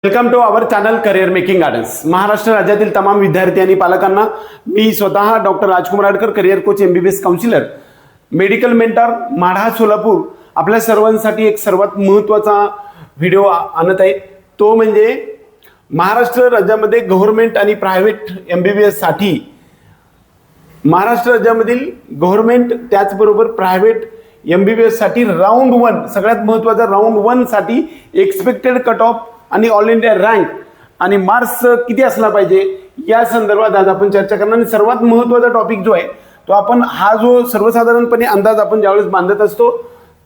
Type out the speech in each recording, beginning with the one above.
Welcome to our channel career making guidance. Maharashtra राज्यातील तमाम विद्यार्थी आणि पालकांना मी स्वतः doctor Rajkumar Adkar, career coach, MBBS counsellor, medical mentor, Madha, Solapur आपल्या सर्वांसाठी एक सर्वात महत्त्वाचा व्हिडिओ आणत आहे. तो म्हणजे महाराष्ट्र राज्यामध्ये गव्हर्नमेंट आणि प्रायव्हेट MBBS साठी महाराष्ट्र राज्यामधील गव्हर्नमेंट त्याचबरोबर प्रायव्हेट MBBS साठी राऊंड 1 सगळ्यात महत्त्वाचा राऊंड 1 साठी एक्सपेक्टेड कट ऑफ आणि ऑल इंडिया रँक आणि मार्क्स किती असला पाहिजे या संदर्भात आज आपण चर्चा करणार. आणि सर्वात महत्त्वाचा टॉपिक जो आहे तो आपण हा जो सर्वसाधारणपणे अंदाज आपण ज्यावेळेस बांधत असतो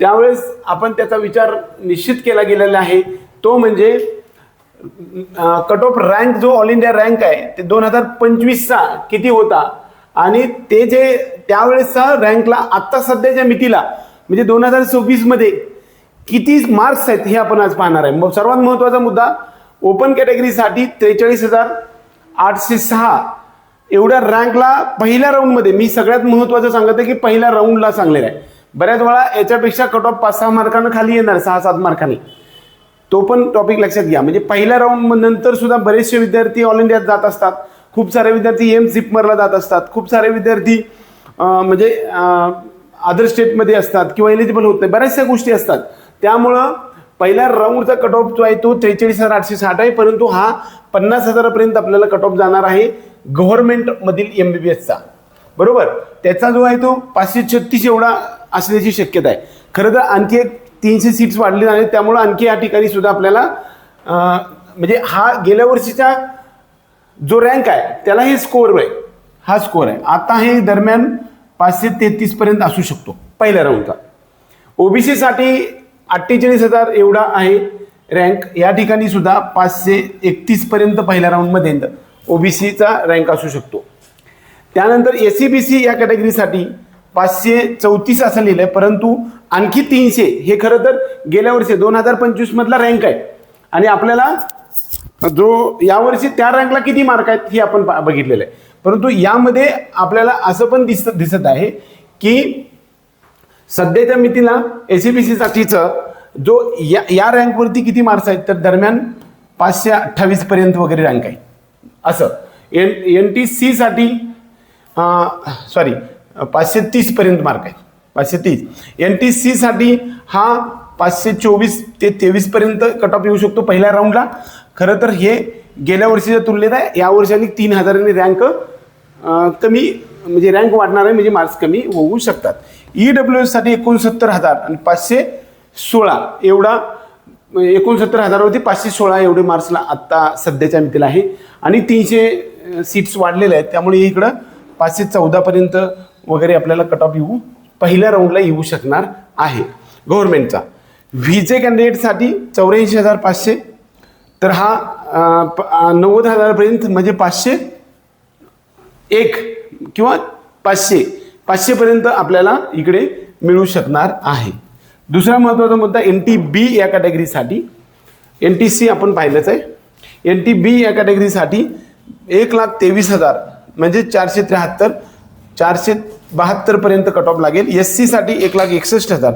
त्यावेळेस आपण त्याचा विचार निश्चित केला गेलेला आहे. तो म्हणजे कट ऑफ रँक जो ऑल इंडिया रँक आहे ते 2025चा किती होता आणि ते जे त्यावेळेसचा रँकला आत्ता सध्याच्या मितीला म्हणजे 2026 मध्ये किती मार्क्स आहेत हे आपण आज पाहणार आहे. सर्वात महत्त्वाचा मुद्दा, ओपन कॅटेगरीसाठी 43,806 एवढ्या रँकला पहिल्या राऊंडमध्ये, मी सगळ्यात महत्त्वाचं सांगत आहे की पहिल्या राऊंडला सांगलेलं आहे. बऱ्याच वेळा याच्यापेक्षा कट ऑफ 5-6 मार्कांना खाली येणार, 6-7 मार्कांनी. तो पण टॉपिक लक्षात घ्या. म्हणजे पहिल्या राऊंड नंतर सुद्धा बरेचसे विद्यार्थी ऑल इंडियात जात असतात, खूप सारे विद्यार्थी MZIPMERला जात असतात, खूप सारे विद्यार्थी म्हणजे अदर स्टेटमध्ये असतात किंवा एलिजिबल होत नाही, बऱ्याचशा गोष्टी असतात. त्यामुळं पहिल्या राऊंडचा कट ऑफ जो आहे तो 43,860 आहे, परंतु हा 50,000 पर्यंत आपल्याला कट ऑफ जाणार आहे गव्हर्नमेंट मधील MBBSचा. बरोबर, त्याचा जो आहे तो 536 एवढा असण्याची शक्यता आहे. खरं तर आणखी एक 300 सीट्स वाढले आहेत, त्यामुळे आणखी या ठिकाणी सुद्धा आपल्याला म्हणजे हा गेल्या वर्षीचा जो रँक आहे त्याला हे स्कोअर आहे, हा स्कोअर आहे. आता हे दरम्यान 533 पर्यंत असू शकतो पहिल्या राऊंडचा. OBC साठी 48,000 एवढा आहे रँक. या ठिकाणी सुद्धा 531 पर्यंत पहिल्या राऊंडमध्ये OBCचा रँक असू शकतो. त्यानंतर SCBC या कॅटेगरीसाठी 534 असं लिहिलंय, परंतु आणखी 300 हे खरं तर गेल्या वर्षी 2025 मधला रँक आहे आणि आपल्याला जो यावर्षी त्या रँकला किती मार्क आहेत हे आपण बघितलेलं आहे. परंतु यामध्ये आपल्याला असं पण दिसत आहे की सध्याच्या मितीला SCBC साठीचं जो या रँकवरती किती मार्क्स आहेत तर दरम्यान 528 पर्यंत वगैरे रँक आहे. असं NTC साठी 530 पर्यंत मार्क आहे, 530. NTC साठी हा 524 ते 23 पर्यंत कट ऑफ येऊ शकतो पहिल्या राऊंडला. खरं तर हे गेल्या वर्षीच्या तुलनेत आहे, या वर्षाने 3,000 रँक कमी म्हणजे रँक वाढणार आहे, म्हणजे मार्क्स कमी होऊ शकतात. EWS साठी 69,000 आणि 516 एवढा, 69,000 होती 516 एवढे मार्क्सला आत्ता सध्याच्या मितीला आहे आणि 300 सीट्स वाढलेल्या आहेत. त्यामुळे इकडं 514 पर्यंत वगैरे आपल्याला कट ऑफ येऊ पहिल्या राऊंडला येऊ शकणार आहे गव्हर्नमेंटचा. व्हीचे कॅन्डिडेटसाठी 84,500 तर हा 90,000 पर्यंत म्हणजे 501 किंवा 500 पर्यंत आपल्याला इकडे मिळू शकणार आहे. दुसरा महत्त्वाचा मुद्दा, NTB या कॅटेगरीसाठी, NTC आपण पाहिलंच आहे, NTB या कॅटेगरीसाठी 1,23,000 म्हणजे 473 472 पर्यंत कट ऑफ लागेल. SC साठी 1,61,000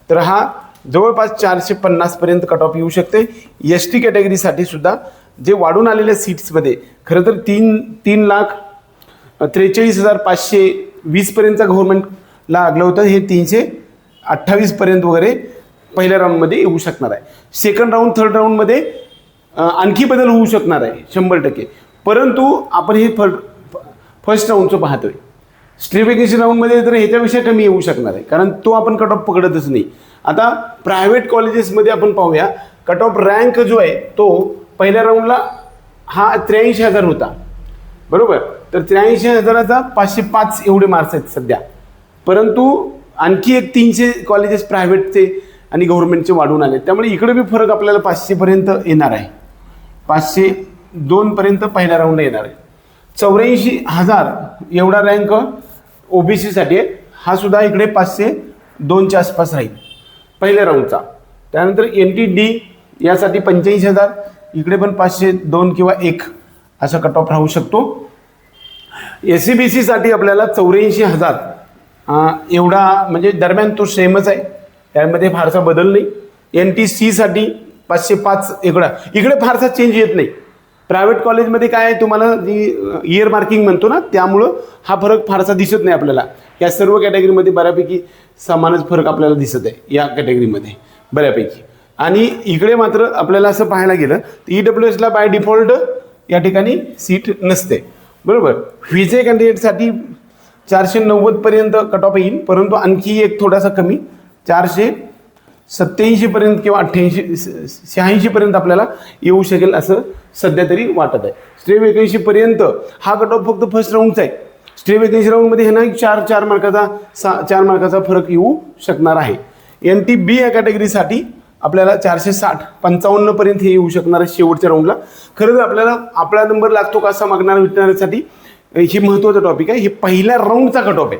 तर हा जवळपास 450 पर्यंत कट ऑफ येऊ शकते. ST कॅटेगरीसाठी सुद्धा जे वाढून आलेल्या सीट्समध्ये खरं तर 3,43,520 पर्यंतचा गव्हर्नमेंटला लागलं होतं, हे 328 पर्यंत वगैरे पहिल्या राऊंडमध्ये येऊ शकणार आहे. सेकंड राऊंड, थर्ड राऊंडमध्ये आणखी बदल होऊ शकणार आहे 100%. परंतु आपण हे फर्स्ट राऊंडचं पाहतोय. स्ट्रीफिकेशन राऊंडमध्ये तर ह्याच्यापेक्षा कमी येऊ शकणार आहे, कारण तो आपण कट ऑफ पकडतच नाही. आता प्रायव्हेट कॉलेजेसमध्ये आपण पाहूया, कट ऑफ रँक जो आहे तो पहिल्या राऊंडला हा 83,000 होता. बरोबर, तर 83,000चा 505 एवढे मार्क्स आहेत सध्या. परंतु आणखी एक 300 कॉलेजेस प्रायव्हेटचे आणि गव्हर्नमेंटचे वाढून आले, त्यामुळे इकडे बी फरक आपल्याला 500 पर्यंत येणार आहे. 502 पर्यंत पहिल्या राऊंडला येणार आहे. 84,000 एवढा रँक OBC साठी आहे, हा सुद्धा इकडे 502च्या आसपास राहील पहिल्या राऊंडचा. त्यानंतर NTD यासाठी 85,000, इकडे पण 502 किंवा 1 असा कट ऑफ राहू शकतो. SCBC साठी आपल्याला 84,000 एवढा म्हणजे दरम्यान तो सेमच आहे, त्यामध्ये फारसा बदल नाही. NTC साठी 505 इकडे फारसा चेंज येत नाही. प्रायव्हेट कॉलेजमध्ये काय आहे, तुम्हाला जी इयर मार्किंग म्हणतो ना, त्यामुळं हा फरक फारसा दिसत नाही आपल्याला. या सर्व कॅटेगरीमध्ये बऱ्यापैकी समानच फरक आपल्याला दिसत आहे या कॅटेगरीमध्ये बऱ्यापैकी. आणि इकडे मात्र आपल्याला असं पाहायला गेलं तर EWSला बाय डिफॉल्ट या ठिकाणी सीट नसते, बरोबर. व्हीजे कॅन्डिडेटसाठी 490 पर्यंत कट ऑफ येईल, परंतु आणखी एक थोडासा कमी 487 पर्यंत किंवा 86 पर्यंत आपल्याला येऊ शकेल असं सध्या तरी वाटत आहे. स्टे वेकेन्सी पर्यंत हा कट ऑफ फक्त फर्स्ट राऊंडचा आहे. स्टे वेकेन्सी राऊंडमध्ये हे ना 4 मार्काचा फरक येऊ शकणार आहे. NTB या कॅटेगरीसाठी आपल्याला 460-55 पर्यंत हे येऊ शकणार आहे शेवटच्या राऊंडला. खरं तर आपल्याला आपला नंबर लागतो कसा मागणार विचारण्यासाठी हे महत्त्वाचा टॉपिक आहे. हे पहिल्या राऊंडचा कट ऑफ आहे,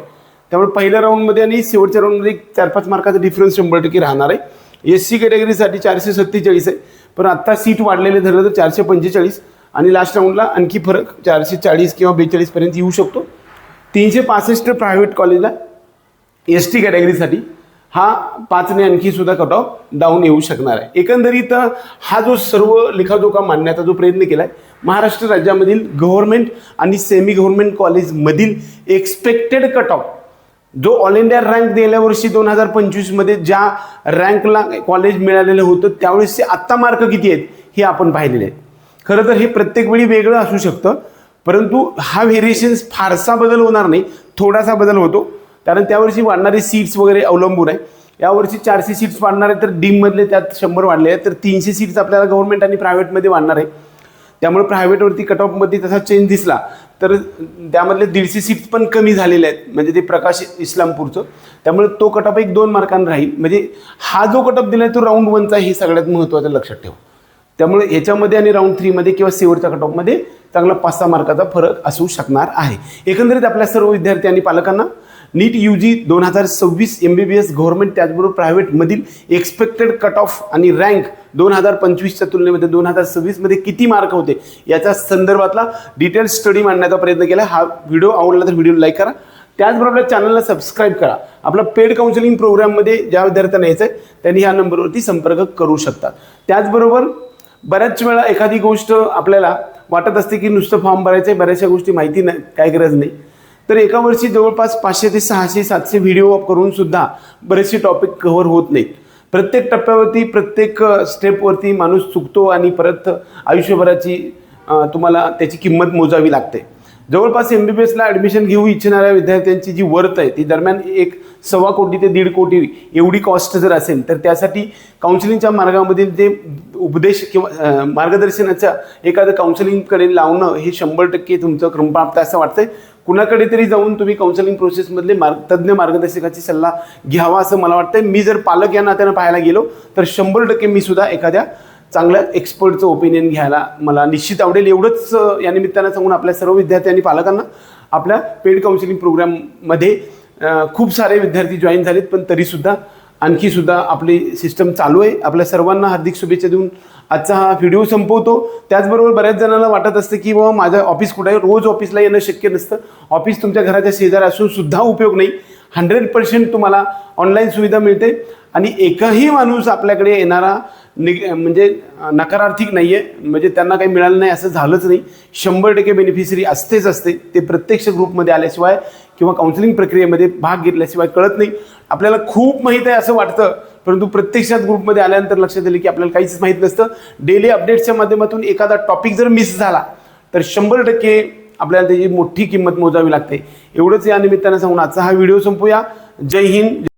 त्यामुळे पहिल्या राऊंडमध्ये आणि शेवटच्या राऊंडमध्ये 4-5 मार्काचा डिफरन्स 100% राहणार आहे. SC कॅटेगरीसाठी 447 आहे, पण आत्ता सीट वाढलेले धरलं तर 445 आणि लास्ट राऊंडला आणखी फरक 440 किंवा 42 पर्यंत येऊ शकतो. 365 प्रायव्हेट कॉलेजला ST कॅटेगरीसाठी हा 5ने आणखी सुद्धा कट ऑफ डाऊन येऊ शकणार आहे. एकंदरीत हा जो सर्व लेखाजोखा मांडण्याचा जो प्रयत्न केला आहे, महाराष्ट्र राज्यामधील गव्हर्नमेंट आणि सेमी गव्हर्नमेंट कॉलेजमधील एक्सपेक्टेड कट ऑफ जो ऑल इंडिया रँक गेल्या वर्षी 2025 ज्या रँकला कॉलेज मिळालेलं होतं त्यावेळेसचे आत्ता मार्क किती आहेत हे आपण पाहिलेले आहेत. खरं तर हे प्रत्येक वेळी वेगळं असू शकतं, परंतु हा व्हेरिएशन्स फारसा बदल होणार नाही, थोडासा बदल होतो, कारण त्यावर्षी वाढणारे सीट्स वगैरे अवलंबून आहे. यावर्षी 400 सीट्स वाढणार आहे, तर डीममधले त्यात 100 वाढले आहेत, तर 300 सीट्स आपल्याला गव्हर्नमेंट आणि प्रायव्हेटमध्ये वाढणार आहे. त्यामुळे प्रायव्हेटवरती कट ऑफमध्ये तसा चेंज दिसला तर त्यामधले 150 सीट्स पण कमी झालेले आहेत, म्हणजे ते प्रकाश इस्लामपूरचं. त्यामुळे तो कट ऑफ 1-2 मार्कांना राहील. म्हणजे हा जो कट ऑफ दिला आहे तो राऊंड 1चा हे सगळ्यात महत्त्वाचं लक्षात ठेवा. त्यामुळे याच्यामध्ये आणि राऊंड 3मध्ये किंवा शेवटच्या कट ऑफमध्ये चांगला 5-6 मार्काचा फरक असू शकणार आहे. एकंदरीत आपल्या सर्व विद्यार्थी आणि पालकांना नीट UG 2026 MBBS गव्हर्नमेंट त्याचबरोबर प्रायव्हेटमधील एक्सपेक्टेड कट ऑफ आणि रँक 2025च्या तुलनेमध्ये 2026मध्ये किती मार्क होते याच्या संदर्भातला डिटेल स्टडी मांडण्याचा प्रयत्न केला. हा व्हिडिओ आवडला तर व्हिडिओ लाईक करा, त्याचबरोबर चॅनलला सबस्क्राईब करा. आपला पेड काउन्सिलिंग प्रोग्राममध्ये ज्या विद्यार्थ्यांना यायचं आहे त्यांनी ह्या नंबरवरती संपर्क करू शकतात. त्याचबरोबर बऱ्याच वेळा एखादी गोष्ट आपल्याला वाटत असते की नुसतं फॉर्म भरायचं आहे, बऱ्याचशा गोष्टी माहिती नाही, काय गरज नाही, तर एका वर्षी जवळपास 500 ते 600 700 व्हिडिओ करून सुद्धा बरेचसे टॉपिक कव्हर होत नाहीत. प्रत्येक टप्प्यावरती प्रत्येक स्टेपवरती माणूस चुकतो आणि परत आयुष्यभराची तुम्हाला त्याची किंमत मोजावी लागते. जवळपास MBBSला ॲडमिशन घेऊ इच्छिणाऱ्या विद्यार्थ्यांची जी वर्थ आहे ती दरम्यान 1.25 कोटी ते 1.5 कोटी एवढी कॉस्ट जर असेल, तर त्यासाठी काउन्सिलिंगच्या मार्गामधील जे उपदेश किंवा मार्गदर्शनाच्या एखादं काउन्सिलिंगकडे लावणं हे 100% तुमचं क्रमप्राप्त असं वाटतंय. कुणाकडे तरी जाऊन तुम्ही काउन्सिलिंग प्रोसेसमधले तज्ज्ञ मार्गदर्शकाची सल्ला घ्यावा असं मला वाटतंय. मी जर पालक या नात्यानं पाहायला गेलो तर 100% मी सुद्धा एखाद्या चांगल्या एक्सपर्टचं ओपिनियन घ्यायला मला निश्चित आवडेल. एवढंच या निमित्तानं सांगून आपल्या सर्व विद्यार्थी आणि पालकांना आपल्या पेड काउन्सिलिंग प्रोग्राममध्ये खूप सारे विद्यार्थी जॉईन झालेत, पण तरीसुद्धा आणखी सुद्धा आपली सिस्टम चालू आहे. आपल्या सर्वांना हार्दिक शुभेच्छा देऊन आजचा हा व्हिडिओ संपवतो. त्याचबरोबर बऱ्याच जणांना वाटत असतं की बाबा माझं ऑफिस कुठं आहे, रोज ऑफिसला येणं शक्य नसतं. ऑफिस तुमच्या घराच्या शेजारी असून सुद्धा उपयोग नाही. 100% तुम्हाला ऑनलाईन सुविधा मिळते आणि एकही माणूस आपल्याकडे येणारा म्हणजे नकारार्थी नाही आहे, म्हणजे त्यांना काही मिळालं नाही असं झालंच नाही. 100% बेनिफिशरी असतेच असते. ते प्रत्यक्ष ग्रुपमध्ये आल्याशिवाय किंवा काउन्सिलिंग प्रक्रियेमध्ये भाग घेतल्याशिवाय कळत नाही. आपल्याला खूप माहीत आहे असं वाटतं, परंतु प्रत्यक्षात ग्रुपमध्ये आल्यानंतर लक्षात आलं की आपल्याला काहीच माहीत नसतं. डेली अपडेट्सच्या माध्यमातून एखादा टॉपिक जर मिस झाला तर 100% आपल्याला त्याची मोठी किंमत मोजावी लागते. एवढंच या निमित्तानं सांगून आजचा हा व्हिडिओ संपूया. जय हिंद.